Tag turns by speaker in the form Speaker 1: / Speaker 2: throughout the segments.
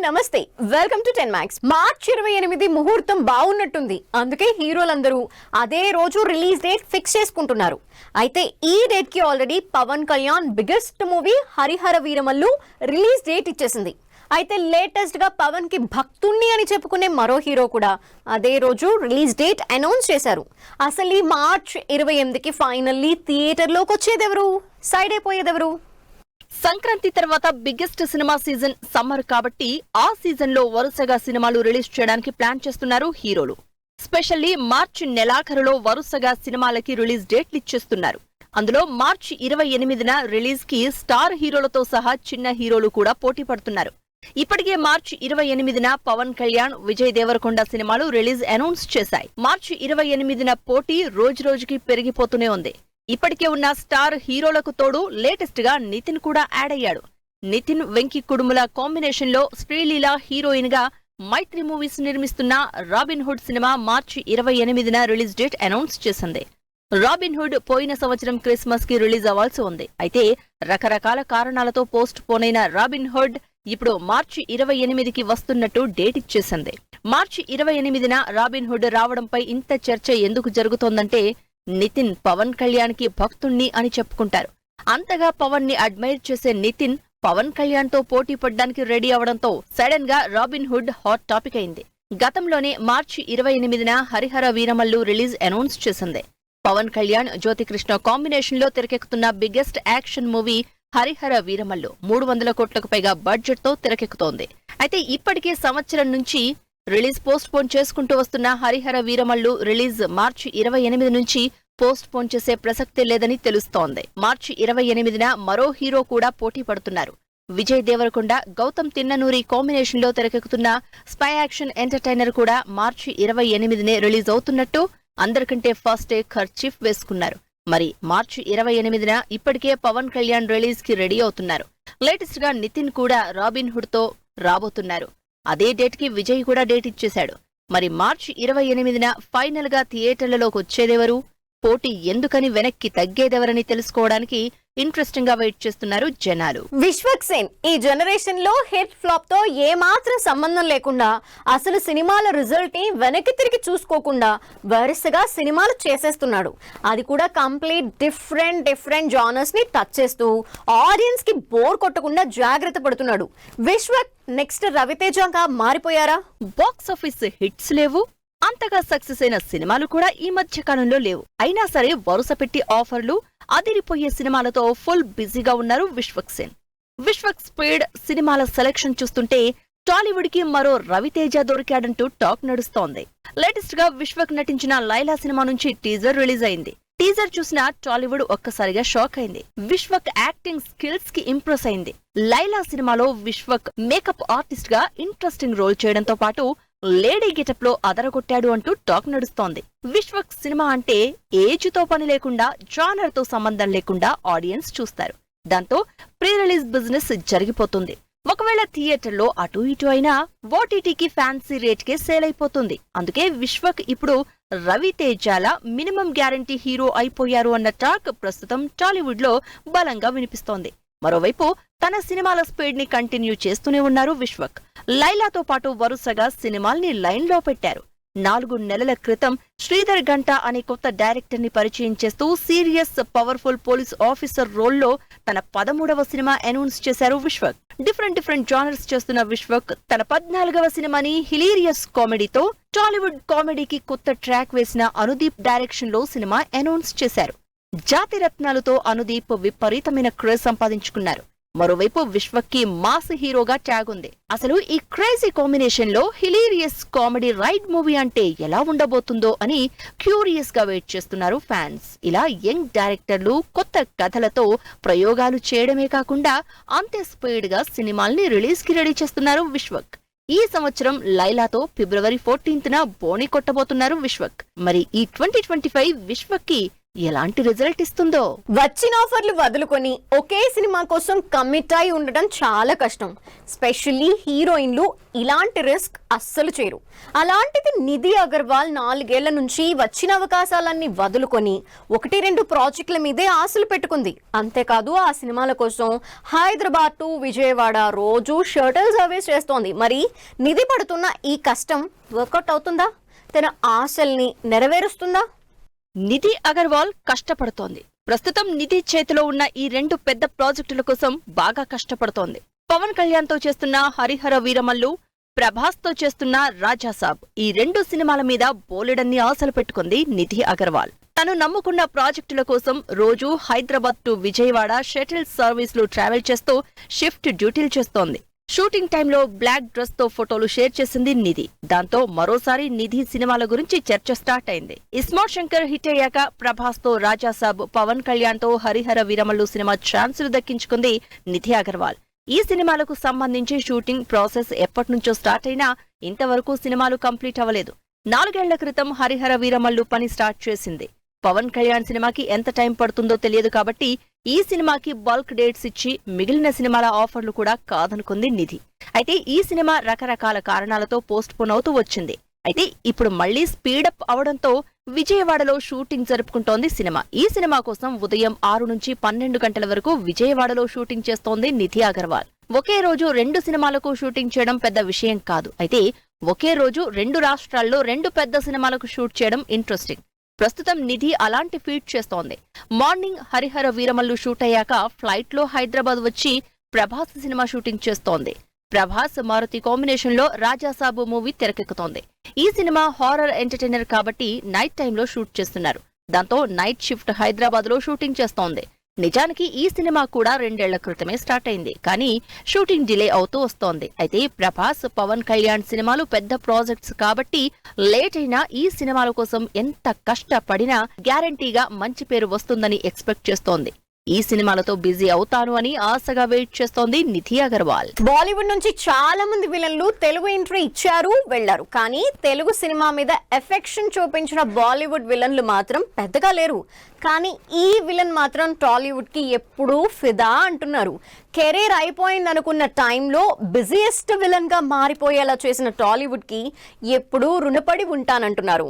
Speaker 1: నమస్తే welcome to 10 Max. March 28 ముహూర్తం బాగున్నట్టుంది. అందుకే హీరోలందరూ అదే రోజు రిలీజ్ డేట్ ఫిక్స్ చేసుకుంటున్నారు. అయితే ఈ డేట్ కి already Pawan Kalyan biggest movie Harihara Veeramallu release date ఇచ్చేసింది. అయితే లేటెస్ట్ గా పవన్ కి భక్తుణ్ణి అని చెప్పుకునే మరో హీరో కూడా అదే రోజు రిలీజ్ డేట్ అనౌన్స్ చేశారు. అసలు ఈ మార్చ్ 28కి ఫైనల్లీ థియేటర్ లోకి వచ్చేదెవరు, సైడ్ అయిపోయేదెవరు?
Speaker 2: సంక్రాంతి తర్వాత బిగ్గెస్ట్ సినిమా సీజన్ సమ్మర్ కాబట్టి ఆ సీజన్ లో వరుసగా సినిమాలు రిలీజ్ చేయడానికి ప్లాన్ చేస్తున్నారు హీరోలు. స్పెషల్లీ మార్చి నెలాఖరులో వరుసగా సినిమాలకి రిలీజ్ డేట్లు ఇచ్చేస్తున్నారు. అందులో మార్చి 28న రిలీజ్ కి స్టార్ హీరోలతో సహా చిన్న హీరోలు కూడా పోటీ పడుతున్నారు. ఇప్పటికే మార్చి 28న పవన్ కళ్యాణ్, విజయ్ దేవరకొండ సినిమాలు రిలీజ్ అనౌన్స్ చేశాయి. మార్చి 28న పోటీ రోజురోజుకి పెరిగిపోతూనే ఉంది. ఇప్పటికే ఉన్న స్టార్ హీరోలకు తోడు లేటెస్ట్ గా నితిన్ కూడా యాడ్ అయ్యాడు. నితిన్, వెంకీ కుడుముల కాంబినేషన్ లో శ్రీలీల హీరోయిన్ గా మైత్రి మూవీస్ నిర్మిస్తున్న రాబిన్ హుడ్ సినిమా మార్చి 28న రిలీజ్ డేట్ అనౌన్స్ చేసింది. రాబిన్ హుడ్ పోయిన సంవత్సరం క్రిస్మస్ కి రిలీజ్ అవ్వాల్సి ఉంది. అయితే రకరకాల కారణాలతో పోస్ట్ పోన్ అయిన రాబిన్ హుడ్ ఇప్పుడు మార్చి 28కి వస్తున్నట్టు డేట్ ఇచ్చేసింది. మార్చి 28న రాబిన్ హుడ్ రావడంపై ఇంత చర్చ ఎందుకు జరుగుతోందంటే నితిన్ పవన్ కళ్యాణ్ కి భక్తుణ్ణి అని చెప్పుకుంటారు. అంతగా పవన్ ని అడ్మైర్ చేసే నితిన్ పవన్ కళ్యాణ్ తో పోటీ పడ్డానికి రెడీ అవడంతో సడన్ గా రాబిన్ హుడ్ హాట్ టాపిక్ అయింది. గతంలోనే మార్చి 28న హరిహర వీరమల్లు రిలీజ్ అనౌన్స్ చేసింది. పవన్ కళ్యాణ్, జ్యోతికృష్ణ కాంబినేషన్ లో తెరకెక్కుతున్న biggest action movie Harihara Veeramallu 300 కోట్లకు పైగా బడ్జెట్ తో తెరకెక్కుతోంది. అయితే ఇప్పటికే సంవత్సరం నుంచి రిలీజ్ పోస్ట్ పోన్ చేసుకుంటూ వస్తున్న హరిహర వీరమల్లు రిలీజ్ మార్చి 28 నుంచి పోస్ట్ పోన్ చేసే ప్రసక్తే లేదని తెలుస్తోంది. మార్చి 28న మరో హీరో కూడా పోటీ పడుతున్నారు. విజయ్ దేవరకొండ, గౌతమ్ తిన్ననూరి కాంబినేషన్ లో తెరకెక్కుతున్న స్పై యాక్షన్ ఎంటర్టైనర్ కూడా మార్చి 28నే రిలీజ్ అవుతున్నట్టు అందరికంటే ఫస్టే ఖర్చీఫ్ వేసుకున్నారు. మరి మార్చి 28న ఇప్పటికే పవన్ కళ్యాణ్ రిలీజ్ కి రెడీ అవుతున్నారు. లేటెస్ట్ గా నితిన్ కూడా రాబిన్ హుడ్ తో రాబోతున్నారు. అదే డేట్ కి విజయ్ కూడా డేట్ ఇచ్చేశాడు. మరి మార్చి 28న ఫైనల్ గా థియేటర్లలోకి వచ్చేదెవరు, పోటీ ఎందుకని వెనక్కి తగ్గేదెవరని తెలుసుకోవడానికి ఇంట్రెస్టింగ్ గా వెయిట్ చేస్తున్నారు జనాలు.
Speaker 1: విశ్వక్ సేన్ ఈ జనరేషన్ లో హిట్ ఫ్లాప్ తో ఏ మాత్రం సంబంధం లేకుండా అసలు సినిమాల రిజల్ట్ ని వెనక్కి తిరిగి చూసుకోకుండా వరుసగా సినిమాలు చేసేస్తున్నాడు. అది కూడా కంప్లీట్ డిఫరెంట్ జానర్స్ ని టచ్ చేస్తూ ఆడియన్స్ కి బోర్ కొట్టకుండా జాగ్రత్త పడుతున్నాడు. విశ్వక్ నెక్స్ట్ రవితేజగా మారిపోయారా?
Speaker 2: బాక్స్ ఆఫీస్ హిట్స్ లేవు, అంతగా సక్సెస్ అయిన సినిమాలు కూడా ఈ మధ్య కాలంలో లేవు. అయినా సరే వరుస పెట్టి ఆఫర్లు, అదిరిపోయే సినిమాలతో ఫుల్ బిజీగా ఉన్నారు విశ్వక్ సేన్. విశ్వక్ స్పీడ్ సినిమాల సెలెక్షన్ చూస్తుంటే టాలీవుడ్ కి మరో రవితేజ దొరికాడంటూ టాక్ నడుస్తోంది. లేటెస్ట్ గా విశ్వక్ నటించిన లైలా సినిమా నుంచి టీజర్ రిలీజ్ అయింది. టీజర్ చూసిన టాలీవుడ్ ఒక్కసారిగా షాక్ అయింది. విశ్వక్ యాక్టింగ్ స్కిల్స్ కి ఇంప్రెస్ అయింది. లైలా సినిమాలో విశ్వక్ మేకప్ ఆర్టిస్ట్ గా ఇంట్రెస్టింగ్ రోల్ చేయడంతో పాటు లేడీ గెటప్ లో అదరగొట్టాడు అంటూ టాక్ నడుస్తోంది. విశ్వక్ సినిమా అంటే ఏజ్ తో పని లేకుండా, జానర్ తో సంబంధం లేకుండా ఆడియన్స్ చూస్తారు. దాంతో ప్రీ రిలీజ్ బిజినెస్ జరిగిపోతుంది. ఒకవేళ థియేటర్లో అటు ఇటు అయినా ఓటీటీకి ఫ్యాన్సీ రేట్ కే సేల్ అయిపోతుంది. అందుకే విశ్వక్ ఇప్పుడు రవితేజాల మినిమం గ్యారంటీ హీరో అయిపోయారు అన్న టాక్ ప్రస్తుతం టాలీవుడ్ లో బలంగా వినిపిస్తోంది. మరోవైపు తన సినిమాల స్పీడ్ ని కంటిన్యూ చేస్తూనే ఉన్నారు విశ్వక్. లైలాతో పాటు వరుసగా సినిమాల్ని లైన్ లో పెట్టారు. 4 నెలల క్రితం శ్రీధర్ గంట అనే కొత్త డైరెక్టర్ ని పరిచయం చేస్తూ సీరియస్ పవర్ఫుల్ పోలీస్ ఆఫీసర్ రోల్లో తన 13వ సినిమా అనౌన్స్ చేశారు విశ్వక్. డిఫరెంట్ జానర్స్ చేస్తున్న విశ్వక్ తన 14వ సినిమాని హిలీరియస్ కామెడీతో టాలీవుడ్ కామెడీకి కొత్త ట్రాక్ వేసిన అనుదీప్ డైరెక్షన్ లో సినిమా అనౌన్స్ చేశారు. జాతిరత్నాలతో అనుదీప్ విపరీతమైన క్రేజ్ సంపాదించుకున్నారు. మరోవైపు విశ్వక్ కి మాస్ హీరోగా ట్యాగ్ ఉంది. అసలు ఈ క్రేజీ కాంబినేషన్ లో హిలీరియస్ కామెడీ రైడ్ మూవీ అంటే ఎలా ఉండబోతుందో అని క్యూరియస్ గా వెయిట్ చేస్తున్నారు ఫ్యాన్స్. ఇలా యంగ్ డైరెక్టర్లు కొత్త కథలతో ప్రయోగాలు చేయడమే కాకుండా అంతే స్పీడ్ గా సినిమాల్ని రిలీజ్ కి రెడీ చేస్తున్నారు విశ్వక్. ఈ సంవత్సరం లైలాతో ఫిబ్రవరి 14న బోని కొట్టబోతున్నారు విశ్వక్. మరి ఈ 2025 విశ్వక్ కి ఎలాంటి రిజల్ట్ ఇస్తుందో.
Speaker 1: వచ్చిన ఆఫర్లు వదులుకొని ఒకే సినిమా కోసం కమిట్ అయి ఉండడం చాలా కష్టం. స్పెషల్లీ హీరోయిన్లు ఇలాంటి రిస్క్ అస్సలు చేయరు. అలాంటిది నిధి అగర్వాల్ 4 ఏళ్ల నుంచి వచ్చిన అవకాశాలన్నీ వదులుకొని 1-2 ప్రాజెక్టుల మీదే ఆశలు పెట్టుకుంది. అంతేకాదు ఆ సినిమాల కోసం హైదరాబాద్ టు విజయవాడ రోజు షటిల్ సర్వీస్ చేస్తోంది. మరి నిధి పడుతున్న ఈ కష్టం వర్కౌట్ అవుతుందా? తన ఆశల్ని నెరవేరుస్తుందా?
Speaker 2: నిధి అగర్వాల్ కష్టపడుతోంది. ప్రస్తుతం నిధి చేతిలో ఉన్న ఈ 2 పెద్ద ప్రాజెక్టుల కోసం బాగా కష్టపడుతోంది. పవన్ కళ్యాణ్ తో చేస్తున్న హరిహర వీరమల్లు, ప్రభాస్ తో చేస్తున్న రాజాసాబ్, ఈ 2 సినిమాల మీద బోలెడన్ని ఆశలు పెట్టుకుంది నిధి అగర్వాల్. తను నమ్ముకున్న ప్రాజెక్టుల కోసం రోజు హైదరాబాద్ టు విజయవాడ షటిల్ సర్వీసులు ట్రావెల్ చేస్తూ షిఫ్ట్ డ్యూటీలు చేస్తోంది. షూటింగ్ టైంలో బ్లాక్ డ్రెస్ తో ఫోటోలు షేర్ చేసింది నిధి. దాంతో మరోసారి నిధి సినిమాల గురించి చర్చ స్టార్ట్ అయింది. ఇస్మార్ట్ శంకర్ హిట్ అయ్యాక ప్రభాస్ తో రాజాసాబ్, పవన్ కళ్యాణ్ తో హరిహర వీరమల్లు సినిమా ఛాన్సులు దక్కించుకుంది నిధి అగర్వాల్. ఈ సినిమాలకు సంబంధించి షూటింగ్ ప్రాసెస్ ఎప్పటినుంచో స్టార్ట్ అయినా ఇంతవరకు సినిమాలు కంప్లీట్ అవ్వలేదు. 4 ఏళ్ల క్రితం హరిహర వీరమల్లు పని స్టార్ట్ చేసింది. పవన్ కళ్యాణ్ సినిమాకి ఎంత టైం పడుతుందో తెలియదు కాబట్టి ఈ సినిమాకి బల్క్ డేట్స్ ఇచ్చి మిగిలిన సినిమాల ఆఫర్లు కూడా కాదనుకుంది నిధి. అయితే ఈ సినిమా రకరకాల కారణాలతో పోస్ట్ పోన్ అవుతూ వచ్చింది. అయితే ఇప్పుడు మళ్లీ స్పీడప్ అవడంతో విజయవాడలో షూటింగ్ జరుపుకుంటోంది సినిమా. ఈ సినిమా కోసం ఉదయం 6 నుంచి 12 గంటల వరకు విజయవాడలో షూటింగ్ చేస్తోంది నిధి అగర్వాల్. ఒకే రోజు 2 సినిమాలకు షూటింగ్ చేయడం పెద్ద విషయం కాదు. అయితే ఒకే రోజు 2 రాష్ట్రాల్లో 2 పెద్ద సినిమాలకు షూట్ చేయడం ఇంట్రెస్టింగ్. ప్రస్తుతం నిధి అలాంటి ఫీట్ చేస్తోంది. మార్నింగ్ హరిహర వీరమల్లు షూట్ అయ్యాక ఫ్లైట్ లో హైదరాబాద్ వచ్చి ప్రభాస్ సినిమా షూటింగ్ చేస్తోంది. ప్రభాస్ మారుతి కాంబినేషన్ లో రాజాసాబు మూవీ తెరకెక్కుతోంది. ఈ సినిమా హారర్ ఎంటర్టైనర్ కాబట్టి నైట్ టైంలో షూట్ చేస్తున్నారు. దాంతో నైట్ షిఫ్ట్ హైదరాబాద్ లో షూటింగ్ చేస్తోంది. నిజానికి ఈ సినిమా కూడా 2 ఏళ్ల క్రితమే స్టార్ట్ అయింది. కానీ షూటింగ్ డిలే అవుతూ వస్తోంది. అయితే ప్రభాస్, పవన్ కళ్యాణ్ సినిమాలు పెద్ద ప్రాజెక్ట్స్ కాబట్టి లేట్ అయినా ఈ సినిమాల కోసం ఎంత కష్టపడినా గ్యారంటీగా మంచి పేరు వస్తుందని ఎక్స్పెక్ట్ చేస్తోంది. ఈ సినిమాలతో బిజీ అవుతాను అని ఆశగా వెయిట్ చేస్తోంది నిధి అగర్వాల్.
Speaker 1: బాలీవుడ్ నుంచి చాలా మంది విలన్లు తెలుగు ఎంట్రీ ఇచ్చారు, వెళ్లారు. కానీ తెలుగు సినిమా మీద ఎఫెక్షన్ చూపించిన బాలీవుడ్ విలన్లు మాత్రం పెద్దగా లేరు. కానీ ఈ విలన్ మాత్రం టాలీవుడ్ కి ఎప్పుడూ ఫిదా అంటున్నారు. కెరీర్ అయిపోయిందనుకున్న టైంలో బిజియెస్ట్ విలన్ గా మారిపోయేలా చేసిన టాలీవుడ్ కి ఎప్పుడూ రుణపడి ఉంటానంటున్నారు.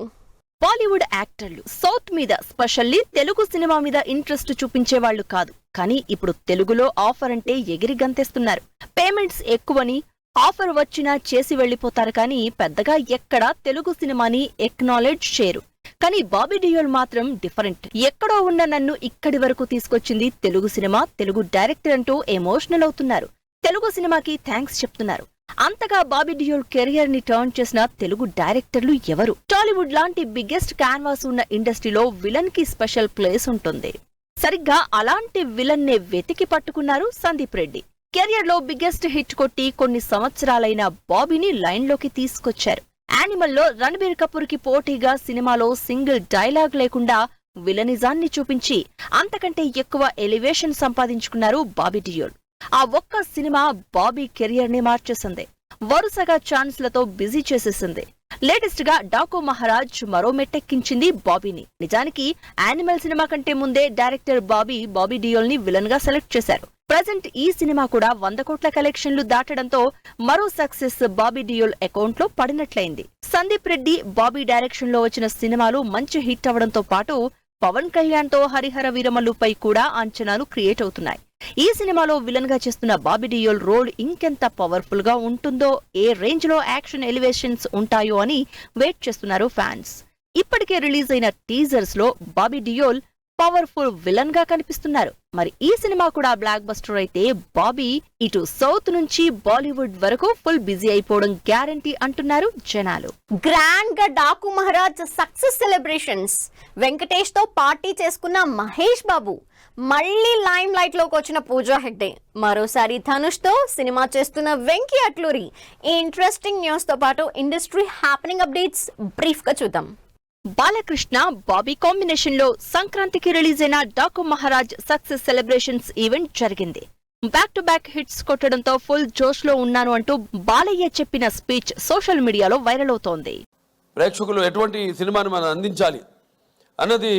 Speaker 2: బాలీవుడ్ యాక్టర్లు సౌత్ మీద, స్పెషల్లీ తెలుగు సినిమా మీద ఇంట్రెస్ట్ చూపించేవాళ్లు కాదు. కానీ ఇప్పుడు తెలుగులో ఆఫర్ అంటే ఎగిరి గంతేస్తున్నారు. పేమెంట్స్ ఎక్కువని ఆఫర్ వచ్చినా చేసి వెళ్లిపోతారు. కానీ పెద్దగా ఎక్కడా తెలుగు సినిమాని ఎక్నాలెడ్జ్ చేయరు. కానీ బాబీ డియోల్ మాత్రం డిఫరెంట్. ఎక్కడో ఉన్న నన్ను ఇక్కడి వరకు తీసుకొచ్చింది తెలుగు సినిమా, తెలుగు డైరెక్టర్ అంటూ ఎమోషనల్ అవుతున్నారు. తెలుగు సినిమాకి థ్యాంక్స్ చెప్తున్నారు. అంతగా బాబీ డియోల్ కెరియర్ ని టర్న్ చేసిన తెలుగు డైరెక్టర్లు ఎవరు? టాలీవుడ్ లాంటి బిగ్గెస్ట్ క్యాన్వాస్ ఉన్న ఇండస్ట్రీలో విలన్ కి స్పెషల్ ప్లేస్ ఉంటుంది. సరిగ్గా అలాంటి విలన్ నే వెతికి పట్టుకున్నారు సందీప్ రెడ్డి. కెరియర్ లో బిగ్గెస్ట్ హిట్ కొట్టి కొన్ని సంవత్సరాలైన బాబీని లైన్ లోకి తీసుకొచ్చారు. యానిమల్ లో రణబీర్ కపూర్ కి పోటీగా సినిమాలో సింగిల్ డైలాగ్ లేకుండా విలనిజాన్ని చూపించి అంతకంటే ఎక్కువ ఎలివేషన్ సంపాదించుకున్నారు బాబీ డియోల్. ఆ ఒక్క సినిమా బాబీ కెరియర్ ని మార్చేసింది. వరుసగా ఛాన్స్లతో బిజీ చేసేసింది. లేటెస్ట్ గా డాకు మహారాజ్ మరో మెట్టెక్కించింది బాబీని. నిజానికి యానిమల్ సినిమా కంటే ముందే డైరెక్టర్ బాబీ డియోల్ ని విలన్ గా సెలెక్ట్ చేశారు. ప్రజెంట్ ఈ సినిమా కూడా 100 కోట్ల కలెక్షన్లు దాటడంతో మరో సక్సెస్ బాబీ డియోల్ అకౌంట్ లో పడినట్లయింది. సందీప్ రెడ్డి, బాబీ డైరెక్షన్ లో వచ్చిన సినిమాలు మంచి హిట్ అవడంతో పాటు పవన్ కళ్యాణ్ తో హరిహర వీరమల్లుపై కూడా అంచనాలు క్రియేట్ అవుతున్నాయి. ఈ సినిమాలో విలన్ గా చేస్తున్న బాబీ డియోల్ రోల్ ఇంకెంత పవర్ఫుల్ గా ఉంటుందో, ఏ రేంజ్ లో యాక్షన్ ఎలివేషన్స్ ఉంటాయో అని వెయిట్ చేస్తున్నారు ఫ్యాన్స్. ఇప్పటికే రిలీజ్ అయిన టీజర్స్ లో బాబీ డియోల్ పవర్ఫుల్ విలన్ గా కనిపిస్తున్నారు. మరి ఈ సినిమా కూడా బ్లాక్ బస్టర్ అయితే బాబీ ఇటు సౌత్ నుంచి బాలీవుడ్ వరకు ఫుల్ బిజీ అయిపోవడం గ్యారంటీ అంటున్నారు జనాలు.
Speaker 1: గ్రాండ్ గా డాకు మహారాజ్ సక్సెస్ సెలబ్రేషన్స్, వెంకటేష్ తో పార్టీ చేసుకున్న మహేష్ బాబు, మళ్లీ లైమ్ లైట్ లోకి వచ్చిన పూజా హెగ్డే, మరోసారి ధనుష్ తో సినిమా చేస్తున్న వెంకీ అట్లూరి. ఈ ఇంట్రెస్టింగ్ న్యూస్ తో పాటు ఇండస్ట్రీ హ్యాపెనింగ్ అప్డేట్స్ బ్రీఫ్ గా చూద్దాం.
Speaker 2: బాలకృష్ణ, బాబీ కాంబినేషన్ లో సంక్రాంతికి రిలీజ్ అయిన Daaku Maharaaj success celebrations event జరిగింది. బ్యాక్ టు బ్యాక్ హిట్స్ కొట్టడంతో ఫుల్ జోష్ లో ఉన్నాను అంటూ బాలయ్య చెప్పిన స్పీచ్ సోషల్ మీడియాలో వైరల్ అవుతోంది.
Speaker 3: ప్రేక్షకులు ఎటువంటి సినిమాని మనం అందించాలి అన్నది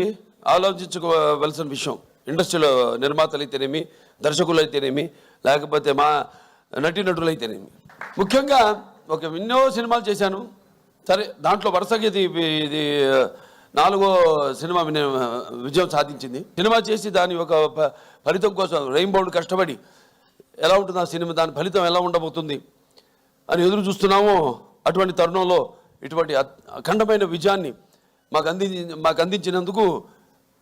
Speaker 3: ఆలోచించుకోవలసిన విషయం. ఇండస్ట్రీలో నిర్మాతలు అయితేనేమి, దర్శకులు అయితేనేమి, లేకపోతే మా నటీనటులు అయితేనేమి. ముఖ్యంగా ఎన్నో సినిమాలు చేశాను. సరే, దాంట్లో వరుసగా ఇది 4వ సినిమా విజయం సాధించింది. సినిమా చేసి దాని ఒక ఫలితం కోసం రెయిన్బౌండ్ కష్టపడి ఎలా ఉంటుంది ఆ సినిమా, దాని ఫలితం ఎలా ఉండబోతుంది అని ఎదురు చూస్తున్నాము. అటువంటి తరుణంలో ఇటువంటి అఖండమైన విజయాన్ని మాకు అందించినందుకు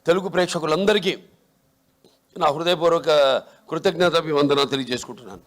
Speaker 3: తెలుగు ప్రేక్షకులందరికీ నా హృదయపూర్వక కృతజ్ఞతాభివందనాలు తెలియజేసుకుంటున్నాను.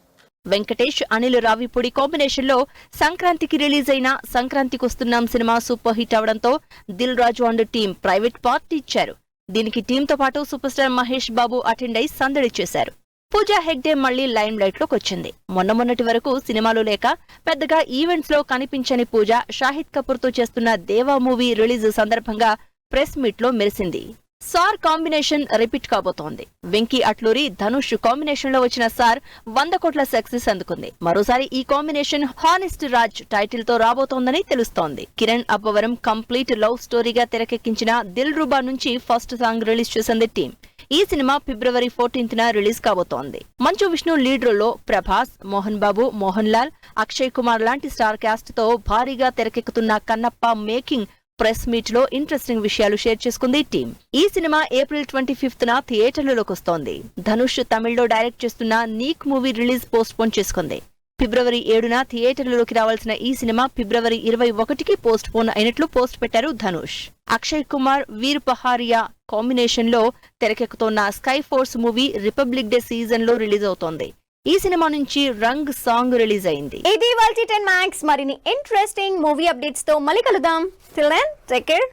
Speaker 2: వెంకటేష్, అనిల్ రావిపూడి కాంబినేషన్ లో సంక్రాంతికి రిలీజ్ అయిన సంక్రాంతికి వస్తున్నాం సినిమా సూపర్ హిట్ అవడంతో Dil Raju and team private party ఇచ్చారు. దీనికి టీంతో పాటు super star Mahesh Babu attend అయి సందడి చేశారు. పూజా హెగ్డే మళ్లీ లైమ్ లైట్ లోకి వచ్చింది. మొన్నటి వరకు సినిమాలు లేక పెద్దగా ఈవెంట్స్ లో కనిపించని పూజ షాహిద్ కపూర్ తో చేస్తున్న దేవా మూవీ రిలీజ్ సందర్భంగా ప్రెస్ మీట్ లో మెరిసింది. సార్ కాంబినేషన్ రిపీట్ కాబోతోంది. వెంకీ అట్లూరి, ధనుష్ కాంబినేషన్ లో వచ్చిన సార్ 100 కోట్ల సక్సెస్ అందుకుంది. మరోసారి ఈ కాంబినేషన్ హానెస్ట్ రాజ్ టైటిల్ తో రాబోతోందని తెలుస్తోంది. కిరణ్ అబ్బవరం కంప్లీట్ లవ్ స్టోరీగా తెరకెక్కించిన దిల్ రుబా నుంచి ఫస్ట్ సాంగ్ రిలీజ్ చేసింది టీం. ఈ సినిమా ఫిబ్రవరి 14న రిలీజ్ కాబోతోంది. మంచు విష్ణు లీడ్ రోల్లో ప్రభాస్, మోహన్ బాబు, మోహన్ లాల్, అక్షయ్ కుమార్ లాంటి స్టార్ క్యాస్ట్ తో భారీగా తెరకెక్కుతున్న కన్నప్ప మేకింగ్ ప్రెస్ మీట్ లో ఇంట్రెస్టింగ్ విషయాలు షేర్ చేసుకుంది టీం. ఈ సినిమా ఏప్రిల్ 25న థియేటర్లలోకి వస్తోంది. ధనుష్ తమిళ్లో డైరెక్ట్ చేస్తున్న నీక్ మూవీ రిలీజ్ పోస్ట్ పోన్ చేసుకుంది. ఫిబ్రవరి 7న థియేటర్లలోకి రావాల్సిన ఈ సినిమా ఫిబ్రవరి 21కి పోస్ట్ పోన్ అయినట్లు పోస్ట్ పెట్టారు ధనుష్. అక్షయ్ కుమార్, వీర్ పహారియా కాంబినేషన్ లో తెరకెక్కుతోన్న Sky Force movie Republic Day season లో రిలీజ్ అవుతోంది. ఈ సినిమా నుంచి రంగ్ సాంగ్ రిలీజ్ అయింది.
Speaker 1: ఇది ఇవాల్టి 10 మ్యాక్స్. మరిన్ని ఇంట్రెస్టింగ్ మూవీ అప్డేట్స్ తో మళ్ళీ కలుద్దాం. Till then take care.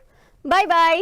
Speaker 1: Bye by.